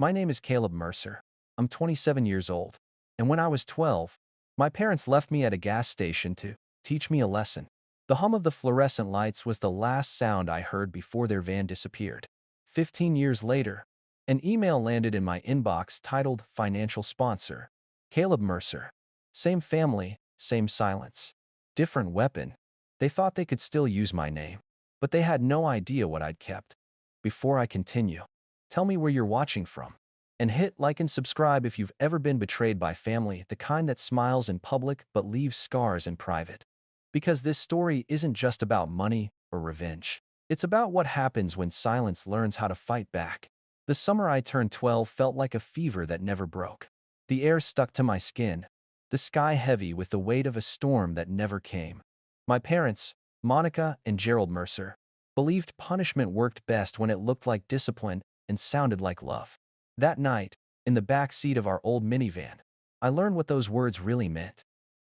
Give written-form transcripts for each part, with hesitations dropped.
My name is Caleb Mercer. I'm 27 years old. And when I was 12, my parents left me at a gas station to teach me a lesson. The hum of the fluorescent lights was the last sound I heard before their van disappeared. 15 years later, an email landed in my inbox titled Financial Sponsor. Caleb Mercer. Same family, same silence. Different weapon. They thought they could still use my name, but they had no idea what I'd kept. Before I continue, tell me where you're watching from. And hit like and subscribe if you've ever been betrayed by family, the kind that smiles in public but leaves scars in private. Because this story isn't just about money or revenge. It's about what happens when silence learns how to fight back. The summer I turned 12 felt like a fever that never broke. The air stuck to my skin, the sky heavy with the weight of a storm that never came. My parents, Monica and Gerald Mercer, believed punishment worked best when it looked like discipline and sounded like love. That night, in the back seat of our old minivan, I learned what those words really meant.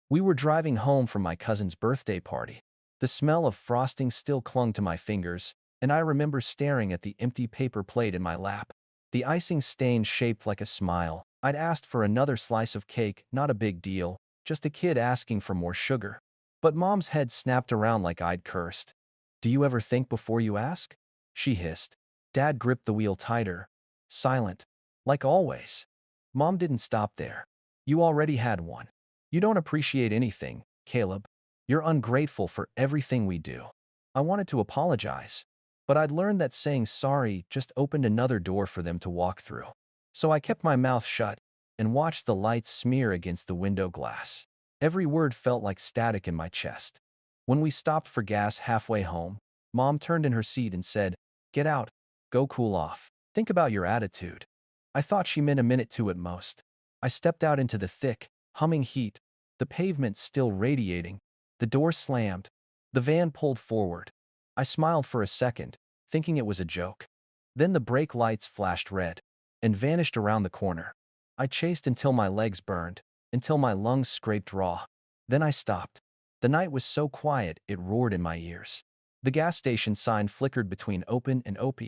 We were driving home from my cousin's birthday party. The smell of frosting still clung to my fingers, and I remember staring at the empty paper plate in my lap. The icing stain shaped like a smile. I'd asked for another slice of cake, not a big deal, just a kid asking for more sugar. But Mom's head snapped around like I'd cursed. "Do you ever think before you ask?" she hissed. Dad gripped the wheel tighter, silent, like always. Mom didn't stop there. "You already had one. You don't appreciate anything, Caleb. You're ungrateful for everything we do." I wanted to apologize, but I'd learned that saying sorry just opened another door for them to walk through. So I kept my mouth shut and watched the lights smear against the window glass. Every word felt like static in my chest. When we stopped for gas halfway home, Mom turned in her seat and said, "Get out. Go cool off. Think about your attitude." I thought she meant a minute two at most. I stepped out into the thick, humming heat, the pavement still radiating. The door slammed. The van pulled forward. I smiled for a second, thinking it was a joke. Then the brake lights flashed red and vanished around the corner. I chased until my legs burned, until my lungs scraped raw. Then I stopped. The night was so quiet it roared in my ears. The gas station sign flickered between open and OP,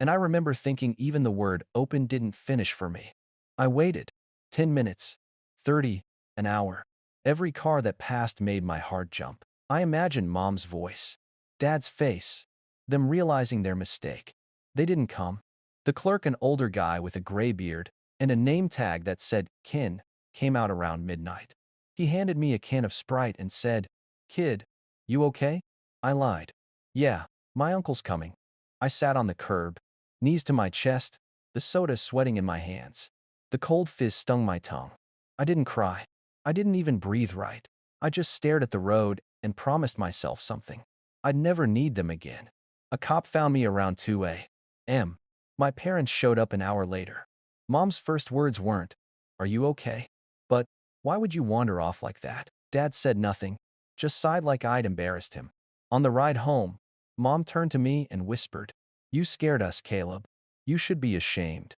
and I remember thinking even the word open didn't finish for me. I waited. 10 minutes. 30. An hour. Every car that passed made my heart jump. I imagined Mom's voice, Dad's face, them realizing their mistake. They didn't come. The clerk, an older guy with a gray beard and a name tag that said Kin, came out around midnight. He handed me a can of Sprite and said, "Kid, you okay?" I lied. "Yeah, my uncle's coming." I sat on the curb, knees to my chest, the soda sweating in my hands. The cold fizz stung my tongue. I didn't cry. I didn't even breathe right. I just stared at the road and promised myself something. I'd never need them again. A cop found me around 2 a.m. My parents showed up an hour later. Mom's first words weren't, "Are you okay?" but, "Why would you wander off like that?" Dad said nothing, just sighed like I'd embarrassed him. On the ride home, Mom turned to me and whispered, "You scared us, Caleb. You should be ashamed."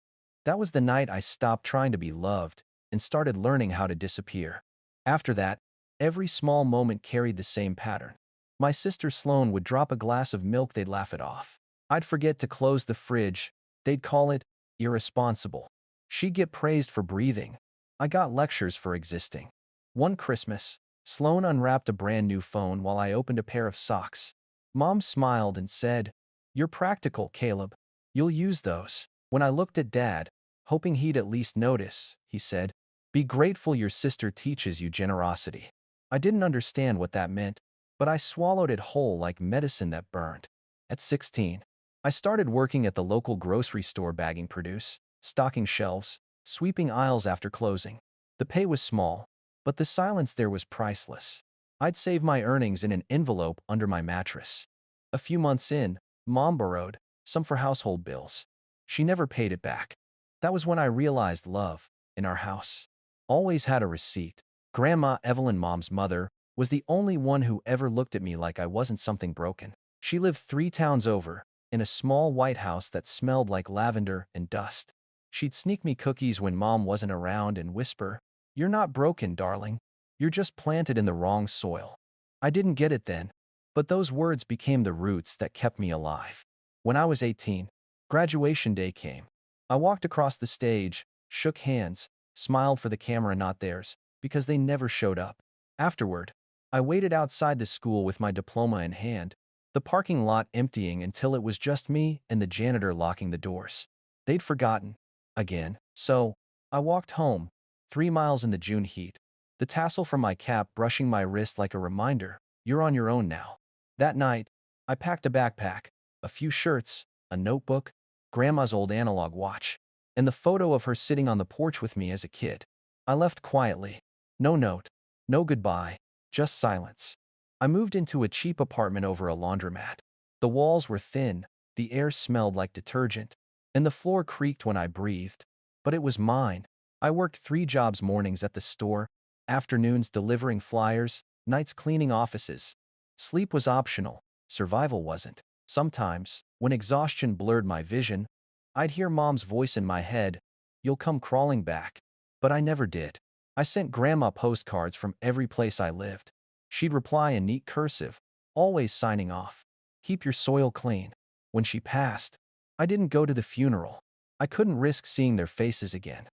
That was the night I stopped trying to be loved and started learning how to disappear. After that, every small moment carried the same pattern. My sister Sloane would drop a glass of milk, they'd laugh it off. I'd forget to close the fridge, they'd call it irresponsible. She'd get praised for breathing. I got lectures for existing. One Christmas, Sloane unwrapped a brand new phone while I opened a pair of socks. Mom smiled and said, "You're practical, Caleb. You'll use those." When I looked at Dad, hoping he'd at least notice, he said, "Be grateful your sister teaches you generosity." I didn't understand what that meant, but I swallowed it whole like medicine that burned. At 16, I started working at the local grocery store bagging produce, stocking shelves, sweeping aisles after closing. The pay was small, but the silence there was priceless. I'd save my earnings in an envelope under my mattress. A few months in, Mom borrowed some for household bills. She never paid it back. That was when I realized love, in our house, always had a receipt. Grandma Evelyn, Mom's mother, was the only one who ever looked at me like I wasn't something broken. She lived 3 towns over, in a small white house that smelled like lavender and dust. She'd sneak me cookies when Mom wasn't around and whisper, "You're not broken, darling. You're just planted in the wrong soil." I didn't get it then, but those words became the roots that kept me alive. When I was 18, graduation day came. I walked across the stage, shook hands, smiled for the camera, not theirs, because they never showed up. Afterward, I waited outside the school with my diploma in hand, the parking lot emptying until it was just me and the janitor locking the doors. They'd forgotten. Again. So, I walked home, 3 miles in the June heat, the tassel from my cap brushing my wrist like a reminder, you're on your own now. That night, I packed a backpack, a few shirts, a notebook, Grandma's old analog watch, and the photo of her sitting on the porch with me as a kid. I left quietly. No note, no goodbye, just silence. I moved into a cheap apartment over a laundromat. The walls were thin, the air smelled like detergent, and the floor creaked when I breathed. But it was mine. I worked 3 jobs: mornings at the store, afternoons delivering flyers, nights cleaning offices. Sleep was optional, survival wasn't. Sometimes, when exhaustion blurred my vision, I'd hear Mom's voice in my head, "You'll come crawling back." But I never did. I sent Grandma postcards from every place I lived. She'd reply in neat cursive, always signing off, "Keep your soil clean." When she passed, I didn't go to the funeral. I couldn't risk seeing their faces again.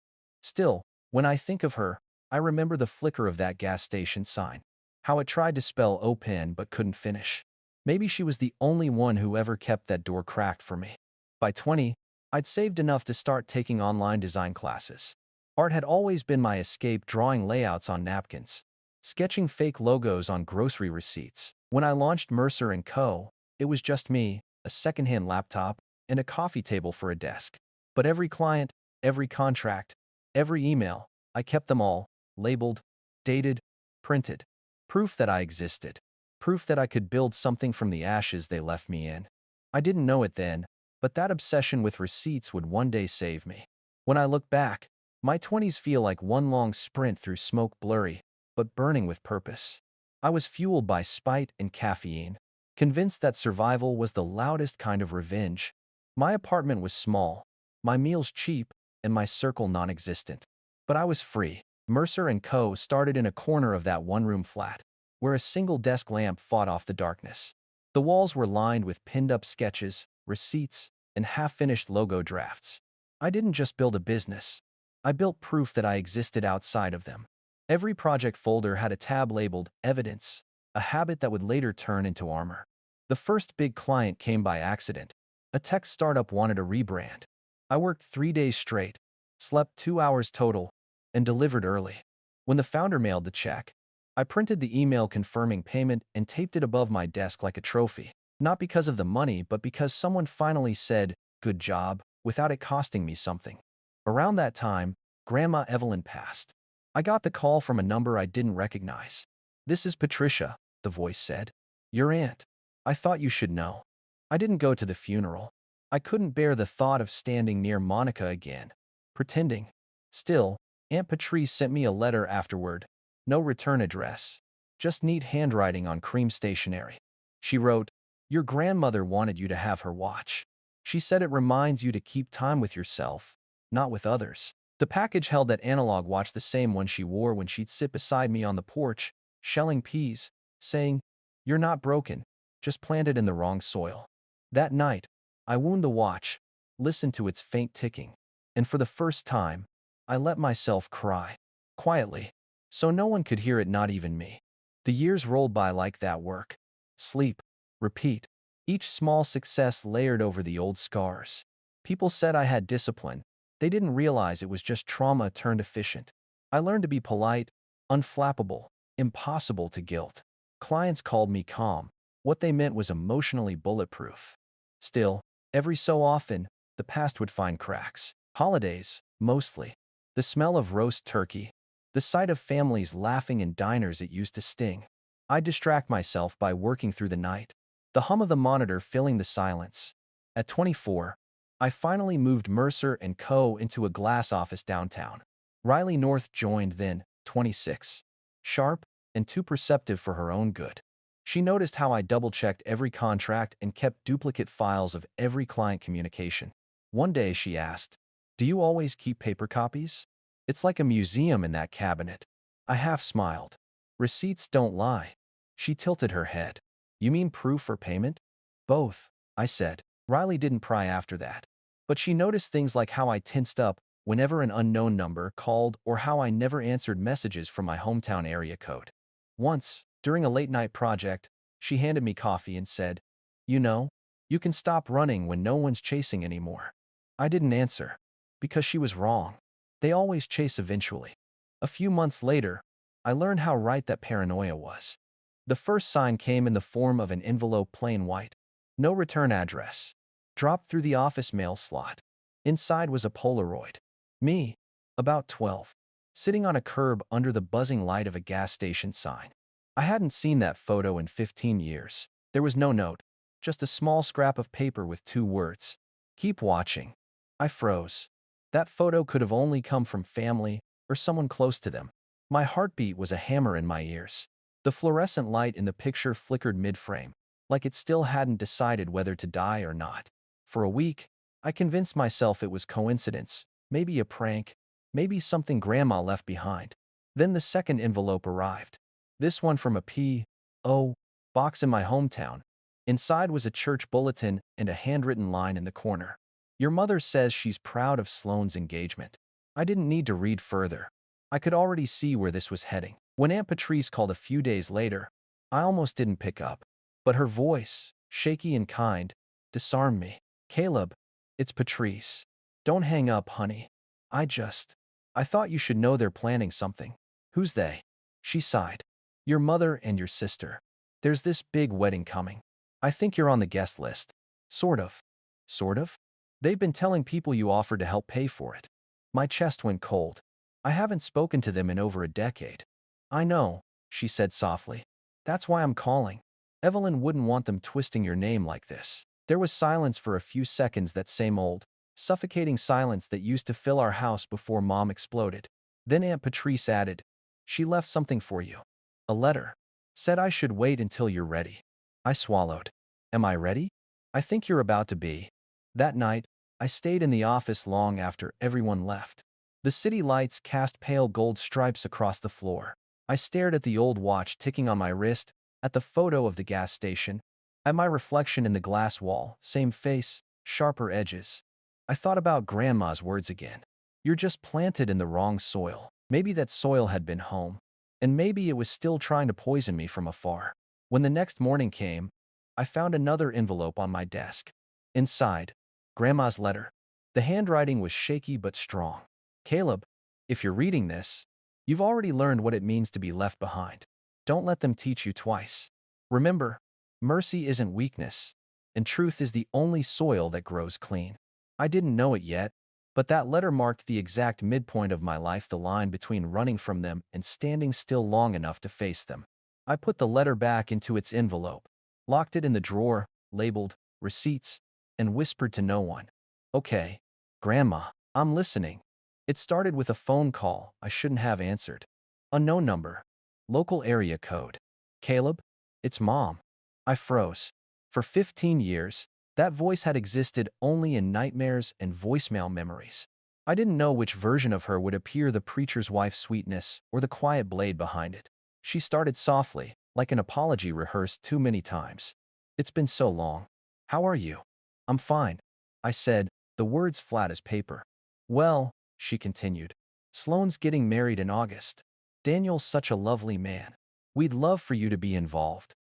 Still, when I think of her, I remember the flicker of that gas station sign, how it tried to spell open but couldn't finish. Maybe she was the only one who ever kept that door cracked for me. By 20, I'd saved enough to start taking online design classes. Art had always been my escape, drawing layouts on napkins, sketching fake logos on grocery receipts. When I launched Mercer & Co., it was just me, a secondhand laptop, and a coffee table for a desk. But every client, every contract, every email, I kept them all, labeled, dated, printed. Proof that I existed. Proof that I could build something from the ashes they left me in. I didn't know it then, but that obsession with receipts would one day save me. When I look back, my 20s feel like one long sprint through smoke, blurry, but burning with purpose. I was fueled by spite and caffeine, convinced that survival was the loudest kind of revenge. My apartment was small, my meals cheap, and my circle non-existent. But I was free. Mercer & Co. started in a corner of that one-room flat, where a single desk lamp fought off the darkness. The walls were lined with pinned-up sketches, receipts, and half-finished logo drafts. I didn't just build a business. I built proof that I existed outside of them. Every project folder had a tab labeled Evidence, a habit that would later turn into armor. The first big client came by accident. A tech startup wanted a rebrand. I worked 3 days straight, slept 2 hours total, and delivered early. When the founder mailed the check, I printed the email confirming payment and taped it above my desk like a trophy. Not because of the money, but because someone finally said, "Good job," without it costing me something. Around that time, Grandma Evelyn passed. I got the call from a number I didn't recognize. "This is Patricia," the voice said. "Your aunt. I thought you should know." I didn't go to the funeral. I couldn't bear the thought of standing near Monica again, pretending. Still, Aunt Patrice sent me a letter afterward. No return address. Just neat handwriting on cream stationery. She wrote, "Your grandmother wanted you to have her watch. She said it reminds you to keep time with yourself, not with others." The package held that analog watch, the same one she wore when she'd sit beside me on the porch, shelling peas, saying, "You're not broken, just planted in the wrong soil." That night, I wound the watch, listened to its faint ticking, and for the first time, I let myself cry, quietly, so no one could hear it, not even me. The years rolled by like that: work, sleep, repeat, each small success layered over the old scars. People said I had discipline. They didn't realize it was just trauma turned efficient. I learned to be polite, unflappable, impossible to guilt. Clients called me calm. What they meant was emotionally bulletproof. Still, every so often, the past would find cracks. Holidays, mostly. The smell of roast turkey. The sight of families laughing in diners, it used to sting. I'd distract myself by working through the night, the hum of the monitor filling the silence. At 24, I finally moved Mercer & Co. into a glass office downtown. Riley North joined then, 26. Sharp and too perceptive for her own good. She noticed how I double-checked every contract and kept duplicate files of every client communication. One day she asked, "Do you always keep paper copies? It's like a museum in that cabinet." I half smiled. "Receipts don't lie." She tilted her head. "You mean proof or payment?" "Both," I said. Riley didn't pry after that. But she noticed things like how I tensed up whenever an unknown number called or how I never answered messages from my hometown area code. Once, during a late-night project, she handed me coffee and said, "You know, you can stop running when no one's chasing anymore." I didn't answer, because she was wrong. They always chase eventually. A few months later, I learned how right that paranoia was. The first sign came in the form of an envelope plain white. No return address. Dropped through the office mail slot. Inside was a Polaroid. Me, about 12, sitting on a curb under the buzzing light of a gas station sign. I hadn't seen that photo in 15 years. There was no note, just a small scrap of paper with 2 words. "Keep watching." I froze. That photo could have only come from family or someone close to them. My heartbeat was a hammer in my ears. The fluorescent light in the picture flickered mid-frame, like it still hadn't decided whether to die or not. For a week, I convinced myself it was coincidence, maybe a prank, maybe something Grandma left behind. Then the second envelope arrived. This one from a P.O. box in my hometown. Inside was a church bulletin and a handwritten line in the corner. "Your mother says she's proud of Sloane's engagement." I didn't need to read further. I could already see where this was heading. When Aunt Patrice called a few days later, I almost didn't pick up. But her voice, shaky and kind, disarmed me. "Caleb, it's Patrice. Don't hang up, honey. I thought you should know they're planning something." "Who's they?" She sighed. "Your mother and your sister. There's this big wedding coming. I think you're on the guest list." "Sort of." "Sort of?" "They've been telling people you offered to help pay for it." My chest went cold. I haven't spoken to them in over a decade. "I know," she said softly. "That's why I'm calling. Evelyn wouldn't want them twisting your name like this." There was silence for a few seconds, that same old, suffocating silence that used to fill our house before Mom exploded. Then Aunt Patrice added, "She left something for you. A letter. Said I should wait until you're ready." I swallowed. "Am I ready?" "I think you're about to be." That night, I stayed in the office long after everyone left. The city lights cast pale gold stripes across the floor. I stared at the old watch ticking on my wrist, at the photo of the gas station, at my reflection in the glass wall, same face, sharper edges. I thought about Grandma's words again. "You're just planted in the wrong soil." Maybe that soil had been home, and maybe it was still trying to poison me from afar. When the next morning came, I found another envelope on my desk. Inside, Grandma's letter. The handwriting was shaky but strong. "Caleb, if you're reading this, you've already learned what it means to be left behind. Don't let them teach you twice. Remember, mercy isn't weakness, and truth is the only soil that grows clean." I didn't know it yet, but that letter marked the exact midpoint of my life, the line between running from them and standing still long enough to face them. I put the letter back into its envelope, locked it in the drawer, labeled receipts, and whispered to no one, "Okay, Grandma, I'm listening." It started with a phone call I shouldn't have answered. Unknown number. Local area code. "Caleb, it's Mom." I froze. For 15 years, that voice had existed only in nightmares and voicemail memories. I didn't know which version of her would appear, the preacher's wife's sweetness or the quiet blade behind it. She started softly, like an apology rehearsed too many times. "It's been so long. How are you?" "I'm fine," I said, the words flat as paper. "Well," she continued, "Sloane's getting married in August. Daniel's such a lovely man. We'd love for you to be involved."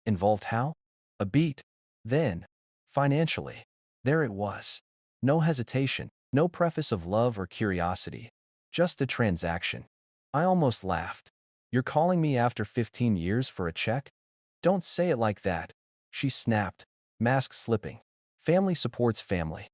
"Involved how?" A beat. Then, financially. There it was. No hesitation, no preface of love or curiosity. Just a transaction. I almost laughed. "You're calling me after 15 years for a check?" "Don't say it like that," she snapped, mask slipping. "Family supports family."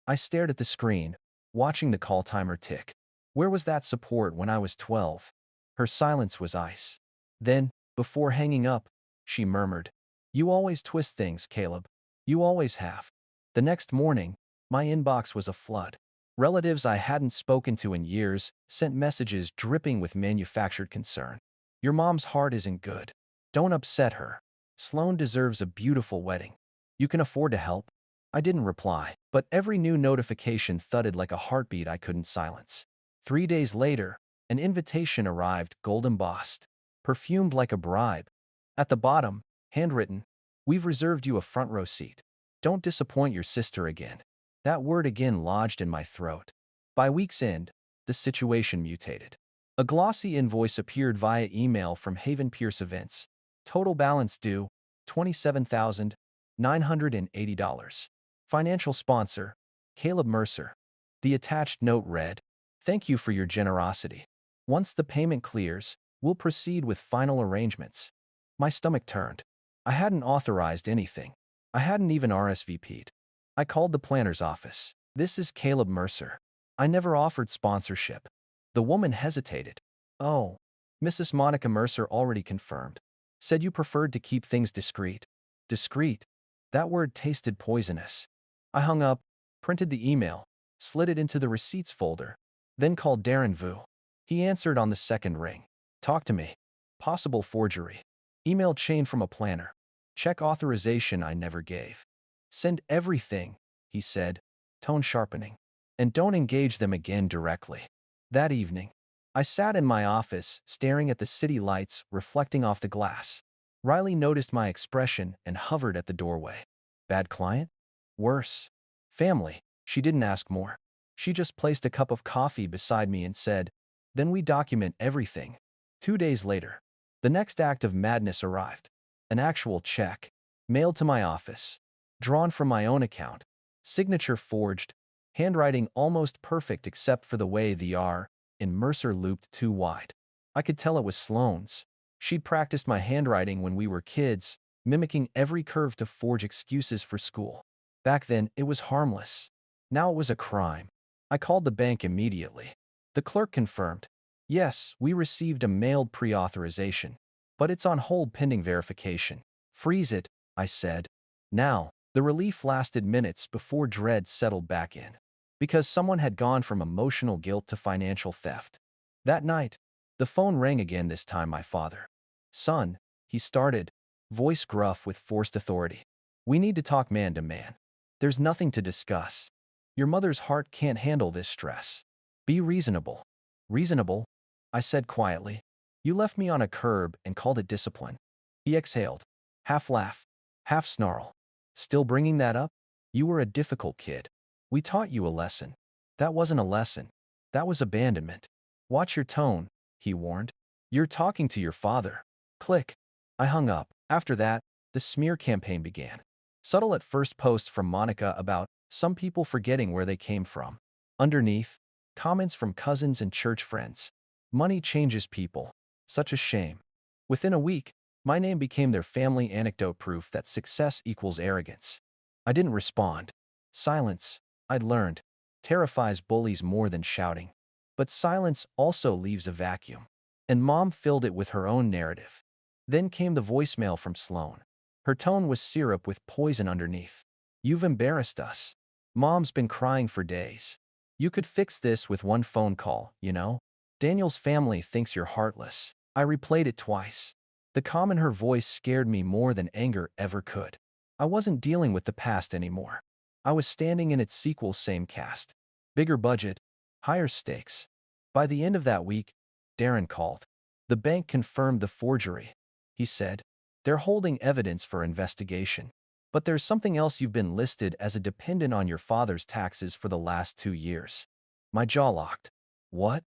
I stared at the screen, watching the call timer tick. Where was that support when I was 12? Her silence was ice. Then, before hanging up, she murmured, "You always twist things, Caleb. You always have." The next morning, my inbox was a flood. Relatives I hadn't spoken to in years sent messages dripping with manufactured concern. "Your mom's heart isn't good. Don't upset her. Sloane deserves a beautiful wedding. You can afford to help." I didn't reply, but every new notification thudded like a heartbeat I couldn't silence. 3 days later, an invitation arrived, gold embossed, perfumed like a bribe. At the bottom, handwritten, "We've reserved you a front row seat. Don't disappoint your sister again." That word again lodged in my throat. By week's end, the situation mutated. A glossy invoice appeared via email from Haven Pierce Events. Total balance due, $27,980. Financial sponsor, Caleb Mercer. The attached note read, "Thank you for your generosity. Once the payment clears, we'll proceed with final arrangements." My stomach turned. I hadn't authorized anything. I hadn't even RSVP'd. I called the planner's office. "This is Caleb Mercer. I never offered sponsorship." The woman hesitated. "Oh, Mrs. Monica Mercer already confirmed. Said you preferred to keep things discreet." Discreet? That word tasted poisonous. I hung up, printed the email, slid it into the receipts folder, then called Darren Vu. He answered on the second ring. "Talk to me." "Possible forgery. Email chain from a planner. Check authorization I never gave." "Send everything," he said, tone sharpening. "And don't engage them again directly." That evening, I sat in my office, staring at the city lights reflecting off the glass. Riley noticed my expression and hovered at the doorway. Bad client? Worse. Family. She didn't ask more. She just placed a cup of coffee beside me and said, "Then we document everything." 2 days later, the next act of madness arrived. An actual check, mailed to my office, drawn from my own account, signature forged, handwriting almost perfect except for the way the R in Mercer looped too wide. I could tell it was Sloane's. She'd practiced my handwriting when we were kids, mimicking every curve to forge excuses for school. Back then, it was harmless. Now it was a crime. I called the bank immediately. The clerk confirmed, "Yes, we received a mailed pre-authorization, but it's on hold pending verification." "Freeze it," I said. Now, the relief lasted minutes before dread settled back in. Because someone had gone from emotional guilt to financial theft. That night, the phone rang again, this time my father. "Son," he started, voice gruff with forced authority. "We need to talk man to man. There's nothing to discuss. Your mother's heart can't handle this stress. Be reasonable." "Reasonable?" I said quietly. "You left me on a curb and called it discipline." He exhaled, half laugh, half snarl. "Still bringing that up? You were a difficult kid. We taught you a lesson." "That wasn't a lesson. That was abandonment." "Watch your tone," he warned. "You're talking to your father." Click. I hung up. After that, the smear campaign began. Subtle at first, posts from Monica about some people forgetting where they came from. Underneath, comments from cousins and church friends. "Money changes people. Such a shame." Within a week, my name became their family anecdote, proof that success equals arrogance. I didn't respond. Silence, I'd learned, terrifies bullies more than shouting. But silence also leaves a vacuum. And Mom filled it with her own narrative. Then came the voicemail from Sloane. Her tone was syrup with poison underneath. "You've embarrassed us. Mom's been crying for days. You could fix this with one phone call, you know? Daniel's family thinks you're heartless." I replayed it twice. The calm in her voice scared me more than anger ever could. I wasn't dealing with the past anymore. I was standing in its sequel, same cast. Bigger budget, higher stakes. By the end of that week, Darren called. "The bank confirmed the forgery," he said. "They're holding evidence for investigation. But there's something else. You've been listed as a dependent on your father's taxes for the last 2 years." My jaw locked. "What?"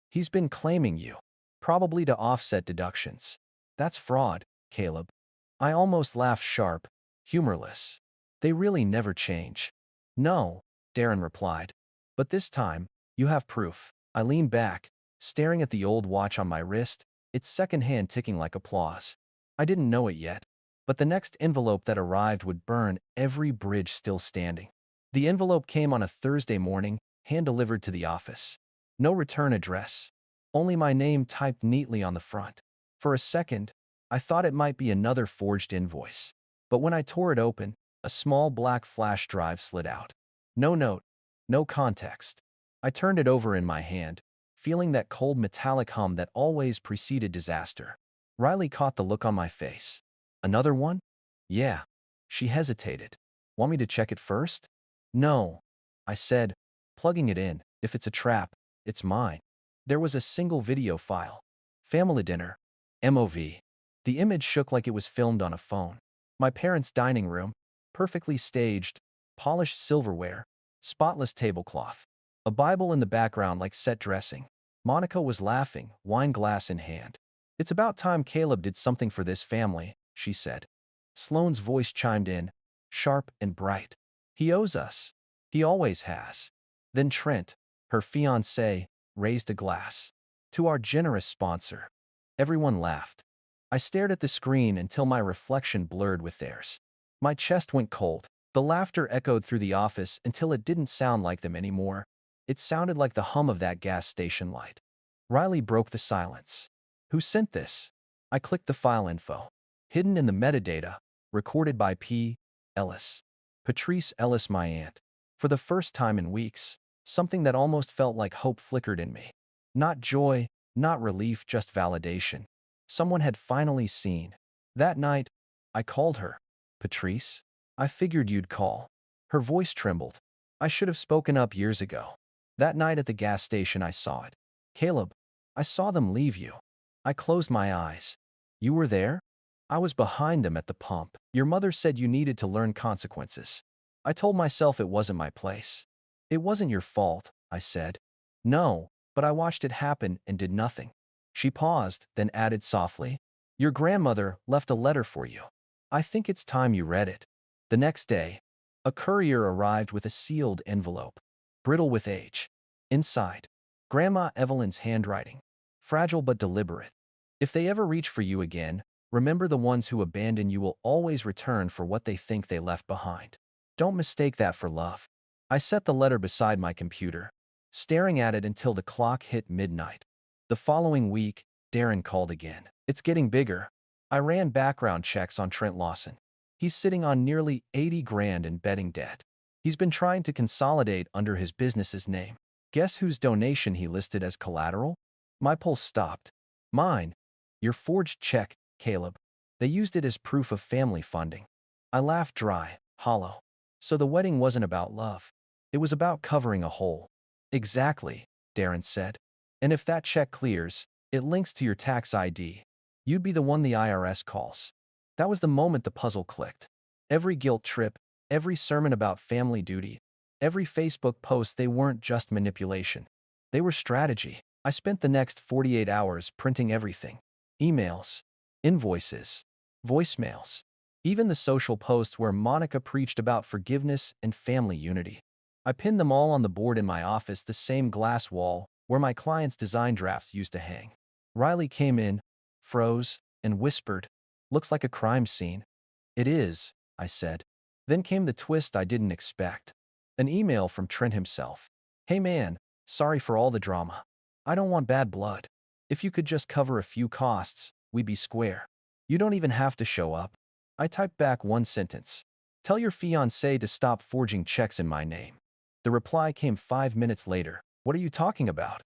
"He's been claiming you. Probably to offset deductions." "That's fraud, Caleb." I almost laughed, sharp, humorless. "They really never change." "No," Darren replied. "But this time, you have proof." I leaned back, staring at the old watch on my wrist, its second hand ticking like applause. I didn't know it yet, but the next envelope that arrived would burn every bridge still standing. The envelope came on a Thursday morning, hand-delivered to the office. No return address. Only my name typed neatly on the front. For a second, I thought it might be another forged invoice. But when I tore it open, a small black flash drive slid out. No note, no context. I turned it over in my hand, feeling that cold metallic hum that always preceded disaster. Riley caught the look on my face. "Another one?" "Yeah." She hesitated. "Want me to check it first?" "No," I said, plugging it in. "If it's a trap, it's mine." There was a single video file. Family dinner. MOV. The image shook like it was filmed on a phone. My parents' dining room, perfectly staged, polished silverware, Spotless tablecloth. A Bible in the background like set dressing. Monica was laughing, wine glass in hand. "It's about time Caleb did something for this family," she said. Sloane's voice chimed in, sharp and bright. "He owes us. He always has." Then Trent, her fiancé, raised a glass. "To our generous sponsor." Everyone laughed. I stared at the screen until my reflection blurred with theirs. My chest went cold. The laughter echoed through the office until it didn't sound like them anymore. It sounded like the hum of that gas station light. Riley broke the silence. "Who sent this?" I clicked the file info. Hidden in the metadata, recorded by P. Ellis. Patrice Ellis, my aunt. For the first time in weeks, something that almost felt like hope flickered in me. Not joy, not relief, just validation. Someone had finally seen. That night, I called her. "Patrice? I figured you'd call." Her voice trembled. "I should have spoken up years ago. That night at the gas station I saw it. Caleb, I saw them leave you." I closed my eyes. "You were there?" "I was behind them at the pump. Your mother said you needed to learn consequences." I told myself it wasn't my place. "It wasn't your fault," I said. "No, but I watched it happen and did nothing." She paused, then added softly, "Your grandmother left a letter for you. I think it's time you read it." The next day, a courier arrived with a sealed envelope, brittle with age. Inside, Grandma Evelyn's handwriting, fragile but deliberate. "If they ever reach for you again, remember the ones who abandon you will always return for what they think they left behind. Don't mistake that for love." I set the letter beside my computer, staring at it until the clock hit midnight. The following week, Darren called again. "It's getting bigger." I ran background checks on Trent Lawson. He's sitting on nearly 80 grand in betting debt. He's been trying to consolidate under his business's name. Guess whose donation he listed as collateral? My pulse stopped. "Mine." "Your forged check, Caleb. They used it as proof of family funding." I laughed dry, hollow. So the wedding wasn't about love. It was about covering a hole. "Exactly," Darren said. "And if that check clears, it links to your tax ID. You'd be the one the IRS calls." That was the moment the puzzle clicked. Every guilt trip, every sermon about family duty, every Facebook post, they weren't just manipulation. They were strategy. I spent the next 48 hours printing everything. Emails, invoices, voicemails, even the social posts where Monica preached about forgiveness and family unity. I pinned them all on the board in my office, the same glass wall where my clients' design drafts used to hang. Riley came in, froze, and whispered, "Looks like a crime scene." "It is," I said. Then came the twist I didn't expect. An email from Trent himself. "Hey man, sorry for all the drama. I don't want bad blood. If you could just cover a few costs, we'd be square. You don't even have to show up." I typed back one sentence. "Tell your fiancé to stop forging checks in my name." The reply came 5 minutes later. "What are you talking about?"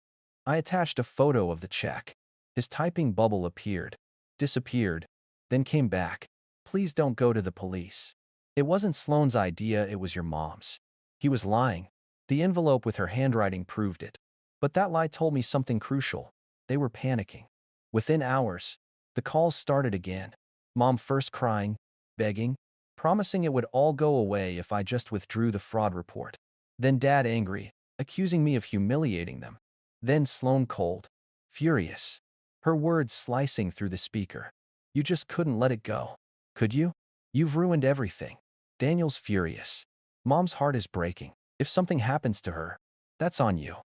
I attached a photo of the check. His typing bubble appeared, disappeared, then came back. "Please don't go to the police. It wasn't Sloane's idea, it was your mom's." He was lying. The envelope with her handwriting proved it. But that lie told me something crucial. They were panicking. Within hours, the calls started again. Mom first crying, begging, promising it would all go away if I just withdrew the fraud report. Then Dad angry, accusing me of humiliating them. Then Sloane cold, furious, her words slicing through the speaker. "You just couldn't let it go, could you? You've ruined everything." Daniel's furious. "Mom's heart is breaking. If something happens to her, that's on you."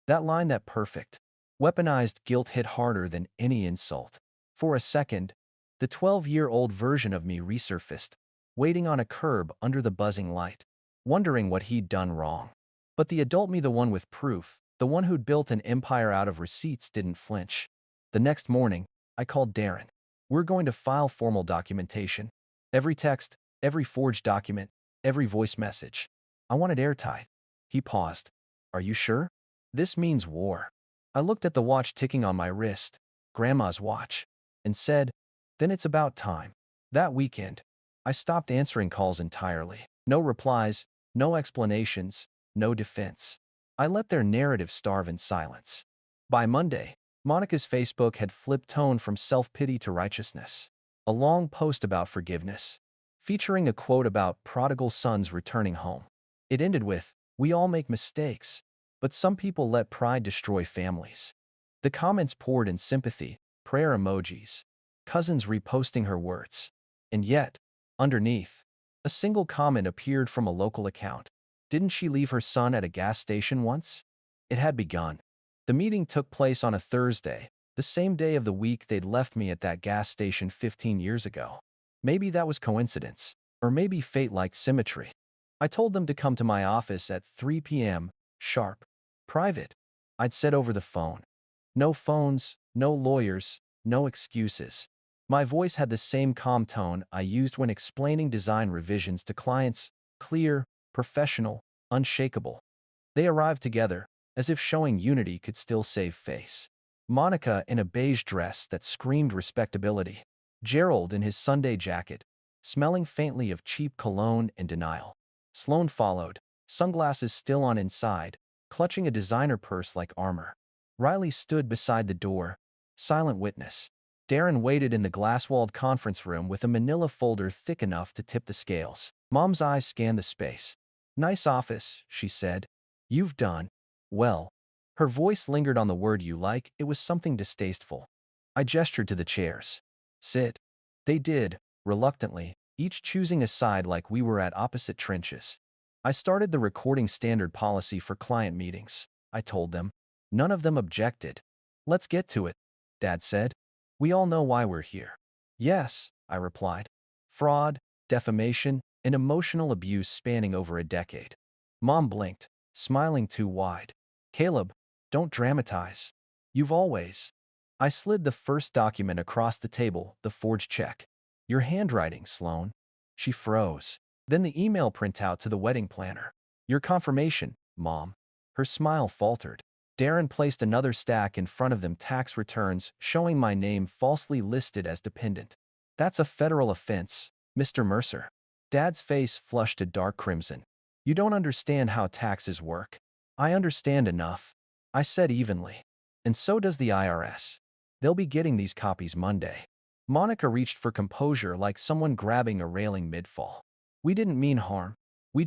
That line, that perfect, weaponized guilt hit harder than any insult. For a second, the 12-year-old version of me resurfaced, waiting on a curb under the buzzing light, wondering what he'd done wrong. But the adult me, the one with proof, the one who'd built an empire out of receipts, didn't flinch. The next morning, I called Darren. "We're going to file formal documentation. Every text, every forged document, every voice message. I want it airtight." He paused. "Are you sure? This means war." I looked at the watch ticking on my wrist, Grandma's watch, and said, "Then it's about time." That weekend, I stopped answering calls entirely. No replies, no explanations, no defense. I let their narrative starve in silence. By Monday, Monica's Facebook had flipped tone from self-pity to righteousness. A long post about forgiveness, featuring a quote about prodigal sons returning home. It ended with, We all make mistakes, but some people let pride destroy families. The comments poured in sympathy, prayer emojis, cousins reposting her words. And yet, underneath, a single comment appeared from a local account. Didn't she leave her son at a gas station once? It had begun. The meeting took place on a Thursday, the same day of the week they'd left me at that gas station 15 years ago. Maybe that was coincidence, or maybe fate like symmetry. I told them to come to my office at 3 p.m., sharp. Private, I'd said over the phone. No phones, no lawyers, no excuses. My voice had the same calm tone I used when explaining design revisions to clients, clear, professional, unshakable. They arrived together, as if showing unity could still save face. Monica in a beige dress that screamed respectability. Gerald in his Sunday jacket, smelling faintly of cheap cologne and denial. Sloane followed, sunglasses still on inside, clutching a designer purse like armor. Riley stood beside the door, silent witness. Darren waited in the glass-walled conference room with a manila folder thick enough to tip the scales. Mom's eyes scanned the space. "Nice office," she said. "You've done well." Her voice lingered on the word "you like." It was something distasteful. I gestured to the chairs. "Sit." They did, reluctantly, each choosing a side like we were at opposite trenches. I started the recording standard policy for client meetings, I told them. None of them objected. "Let's get to it," Dad said. "We all know why we're here." "Yes," I replied. "Fraud, defamation, and emotional abuse spanning over a decade." Mom blinked, smiling too wide. "Caleb, don't dramatize. You've always—" I slid the first document across the table, the forged check. "Your handwriting, Sloane." She froze. Then the email printout to the wedding planner. "Your confirmation, Mom." Her smile faltered. Darren placed another stack in front of them, tax returns showing my name falsely listed as dependent. "That's a federal offense, Mr. Mercer." Dad's face flushed a dark crimson. "You don't understand how taxes work." "I understand enough," I said evenly. "And so does the IRS. They'll be getting these copies Monday." Monica reached for composure like someone grabbing a railing mid-fall. "We didn't mean harm. We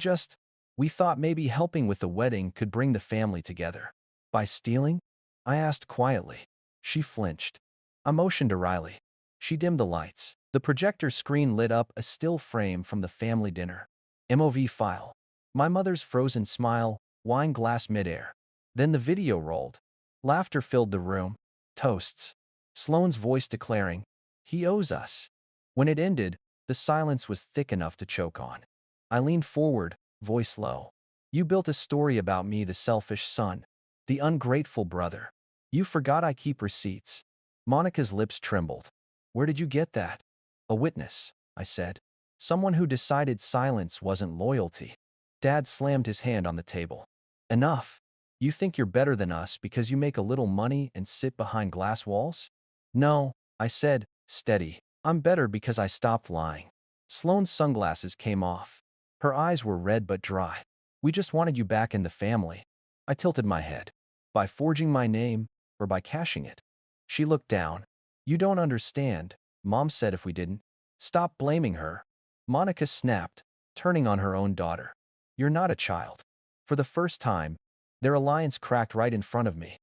thought maybe helping with the wedding could bring the family together." "By stealing?" I asked quietly. She flinched. I motioned to Riley. She dimmed the lights. The projector screen lit up a still frame from the family dinner. MOV file. My mother's frozen smile, wine glass midair. Then the video rolled. Laughter filled the room. Toasts. Sloane's voice declaring, "He owes us." When it ended, the silence was thick enough to choke on. I leaned forward, voice low. "You built a story about me, the selfish son. The ungrateful brother. You forgot I keep receipts." Monica's lips trembled. "Where did you get that?" "A witness," I said. "Someone who decided silence wasn't loyalty." Dad slammed his hand on the table. "Enough. You think you're better than us because you make a little money and sit behind glass walls?" "No," I said, steady. "I'm better because I stopped lying." Sloane's sunglasses came off. Her eyes were red but dry. "We just wanted you back in the family." I tilted my head. "By forging my name, or by cashing it?" She looked down. "You don't understand," Mom said if we didn't. "Stop blaming her." Monica snapped, turning on her own daughter. "You're not a child." For the first time, their alliance cracked right in front of me.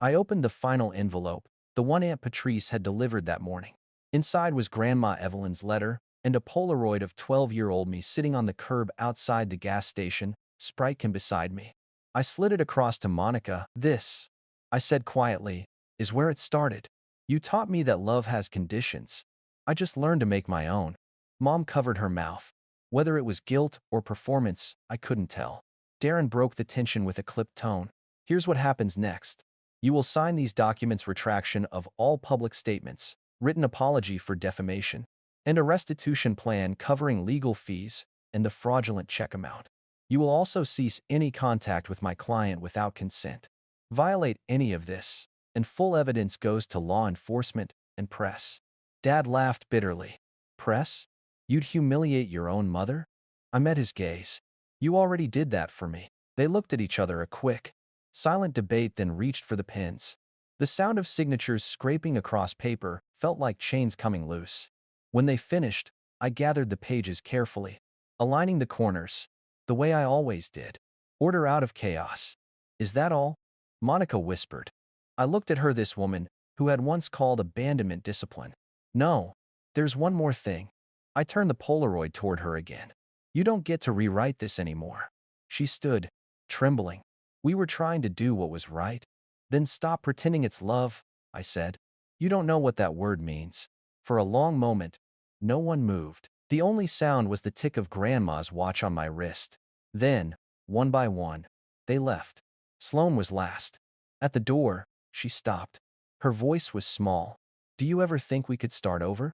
I opened the final envelope, the one Aunt Patrice had delivered that morning. Inside was Grandma Evelyn's letter and a Polaroid of 12-year-old me sitting on the curb outside the gas station, Sprite can beside me. I slid it across to Monica. "This," I said quietly, "is where it started. You taught me that love has conditions. I just learned to make my own." Mom covered her mouth. Whether it was guilt or performance, I couldn't tell. Darren broke the tension with a clipped tone. "Here's what happens next. You will sign these documents: retraction of all public statements, written apology for defamation, and a restitution plan covering legal fees and the fraudulent check amount. You will also cease any contact with my client without consent. Violate any of this, and full evidence goes to law enforcement and press." Dad laughed bitterly. "Press? You'd humiliate your own mother?" I met his gaze. "You already did that for me." They looked at each other, a quick, silent debate, then reached for the pens. The sound of signatures scraping across paper felt like chains coming loose. When they finished, I gathered the pages carefully, aligning the corners, the way I always did. Order out of chaos. Is that all? Monica whispered. I looked at her, this woman, who had once called abandonment discipline. No, there's one more thing. I turned the Polaroid toward her again. You don't get to rewrite this anymore. She stood, trembling. We were trying to do what was right. Then stop pretending it's love, I said. You don't know what that word means. For a long moment, no one moved. The only sound was the tick of Grandma's watch on my wrist. Then, one by one, they left. Sloane was last. At the door, she stopped. Her voice was small. Do you ever think we could start over?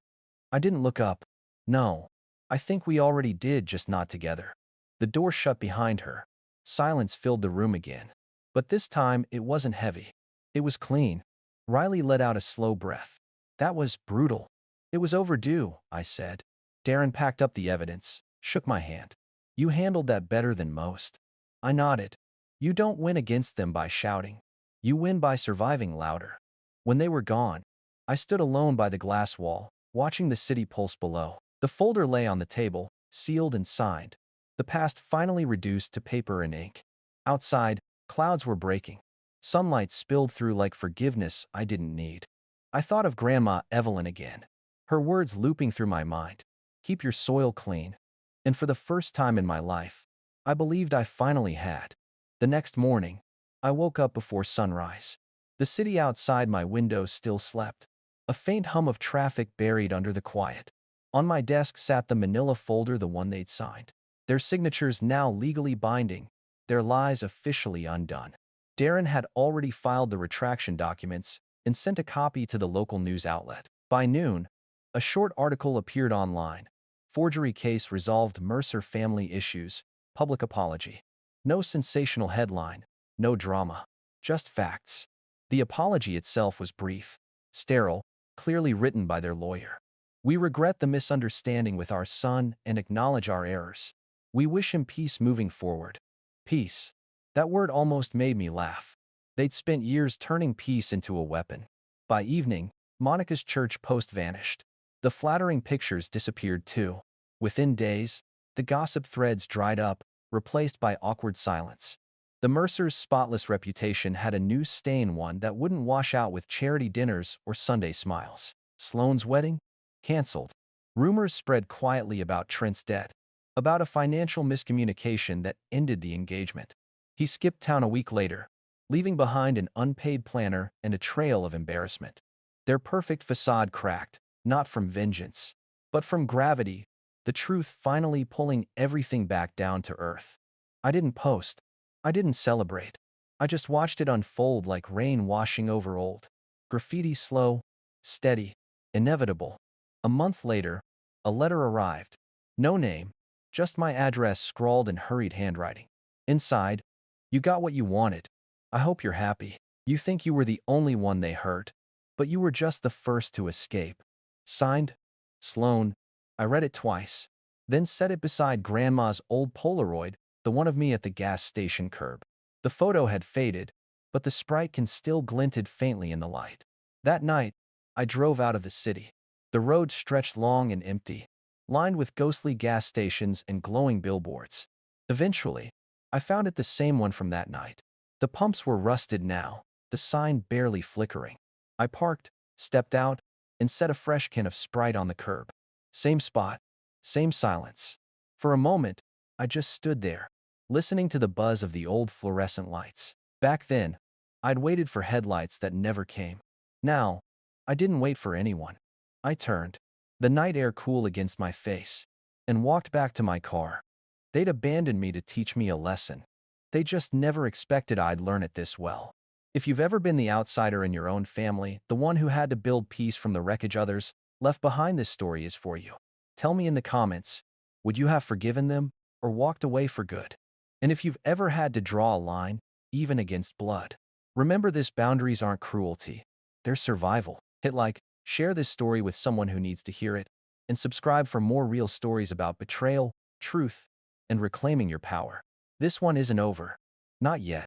I didn't look up. No. I think we already did, just not together. The door shut behind her. Silence filled the room again. But this time, it wasn't heavy. It was clean. Riley let out a slow breath. That was brutal. It was overdue, I said. Darren packed up the evidence, shook my hand. You handled that better than most. I nodded. You don't win against them by shouting. You win by surviving louder. When they were gone, I stood alone by the glass wall, watching the city pulse below. The folder lay on the table, sealed and signed. The past finally reduced to paper and ink. Outside, clouds were breaking. Sunlight spilled through like forgiveness I didn't need. I thought of Grandma Evelyn again, her words looping through my mind. Keep your soil clean. And for the first time in my life, I believed I finally had. The next morning, I woke up before sunrise. The city outside my window still slept. A faint hum of traffic buried under the quiet. On my desk sat the manila folder, the one they'd signed. Their signatures now legally binding, their lies officially undone. Darren had already filed the retraction documents and sent a copy to the local news outlet. By noon, a short article appeared online. Forgery case resolved, Mercer family issues, public apology. No sensational headline, no drama, just facts. The apology itself was brief, sterile, clearly written by their lawyer. We regret the misunderstanding with our son and acknowledge our errors. We wish him peace moving forward. Peace. That word almost made me laugh. They'd spent years turning peace into a weapon. By evening, Monica's church post vanished. The flattering pictures disappeared too. Within days, the gossip threads dried up, replaced by awkward silence. The Mercer's spotless reputation had a new stain, one that wouldn't wash out with charity dinners or Sunday smiles. Sloane's wedding? Cancelled. Rumors spread quietly about Trent's debt, about a financial miscommunication that ended the engagement. He skipped town a week later, leaving behind an unpaid planner and a trail of embarrassment. Their perfect facade cracked, not from vengeance, but from gravity, the truth finally pulling everything back down to earth. I didn't post. I didn't celebrate. I just watched it unfold like rain washing over old graffiti, slow, steady, inevitable. A month later, a letter arrived. No name, just my address scrawled in hurried handwriting. Inside, you got what you wanted. I hope you're happy. You think you were the only one they hurt, but you were just the first to escape. Signed, Sloane. I read it twice, then set it beside Grandma's old Polaroid, the one of me at the gas station curb. The photo had faded, but the sprite can still glinted faintly in the light. That night, I drove out of the city. The road stretched long and empty, lined with ghostly gas stations and glowing billboards. Eventually, I found it, the same one from that night. The pumps were rusted now, the sign barely flickering. I parked, stepped out, and set a fresh can of Sprite on the curb. Same spot, same silence. For a moment, I just stood there, listening to the buzz of the old fluorescent lights. Back then, I'd waited for headlights that never came. Now, I didn't wait for anyone. I turned, the night air cool against my face, and walked back to my car. They'd abandoned me to teach me a lesson. They just never expected I'd learn it this well. If you've ever been the outsider in your own family, the one who had to build peace from the wreckage others left behind, this story is for you. Tell me in the comments, would you have forgiven them or walked away for good? And if you've ever had to draw a line, even against blood, remember this: boundaries aren't cruelty, they're survival. Hit like, share this story with someone who needs to hear it, and subscribe for more real stories about betrayal, truth, and reclaiming your power. This one isn't over. Not yet.